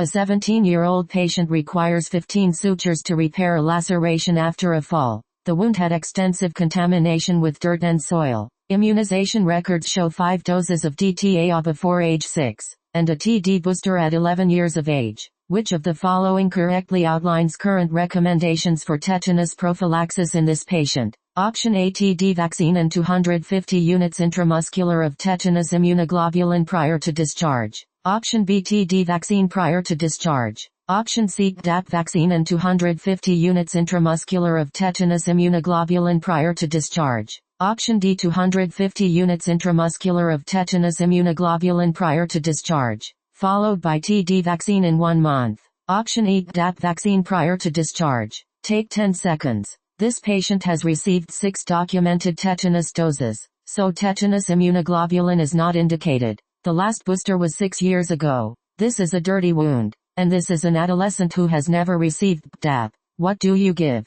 A 17-year-old patient requires 15 sutures to repair a laceration after a fall. The wound had extensive contamination with dirt and soil. Immunization records show 5 doses of DTaA before age 6, and a TD booster at 11 years of age. Which of the following correctly outlines current recommendations for tetanus prophylaxis in this patient? Option A, TD vaccine and 250 units intramuscular of tetanus immunoglobulin prior to discharge. Option B, TD vaccine prior to discharge. Option C, DAP vaccine and 250 units intramuscular of tetanus immunoglobulin prior to discharge. Option D, 250 units intramuscular of tetanus immunoglobulin prior to discharge, followed by TD vaccine in 1 month. Option E, DAP vaccine prior to discharge. Take 10 seconds. This patient has received 6 documented tetanus doses, so tetanus immunoglobulin is not indicated. The last booster was 6 years ago. This is a dirty wound, and this is an adolescent who has never received DAP. What do you give?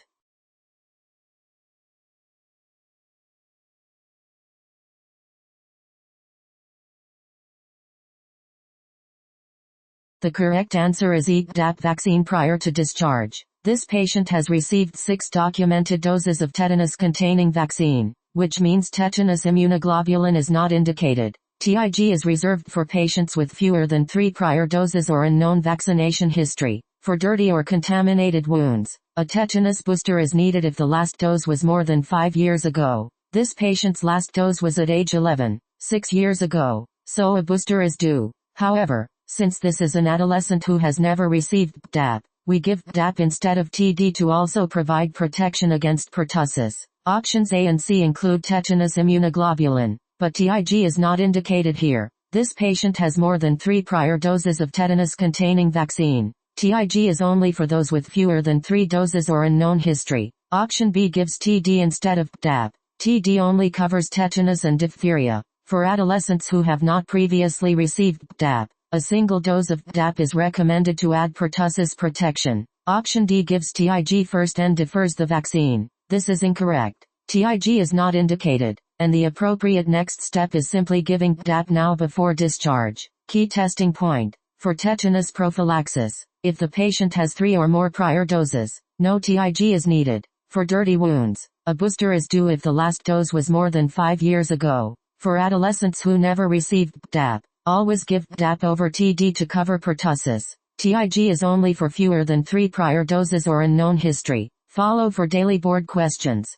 The correct answer is E, DAP vaccine prior to discharge. This patient has received 6 documented doses of tetanus-containing vaccine, which means tetanus immunoglobulin is not indicated. TIG is reserved for patients with fewer than 3 prior doses or unknown vaccination history. For dirty or contaminated wounds, a tetanus booster is needed if the last dose was more than 5 years ago. This patient's last dose was at age 11, 6 years ago, so a booster is due. However, since this is an adolescent who has never received DAP, we give DAP instead of TD to also provide protection against pertussis. Options A and C include tetanus immunoglobulin, but TIG is not indicated here. This patient has more than 3 prior doses of tetanus-containing vaccine. TIG is only for those with fewer than 3 doses or unknown history. Option B gives TD instead of DAP. TD only covers tetanus and diphtheria. For adolescents who have not previously received DAP, a single dose of DAP is recommended to add pertussis protection. Option D gives TIG first and defers the vaccine. This is incorrect. TIG is not indicated, and the appropriate next step is simply giving DAP now before discharge. Key testing point. For tetanus prophylaxis, if the patient has 3 or more prior doses, no TIG is needed. For dirty wounds, a booster is due if the last dose was more than 5 years ago. For adolescents who never received DAP, always give DAP over TD to cover pertussis. TIG is only for fewer than 3 prior doses or unknown history. Follow for daily board questions.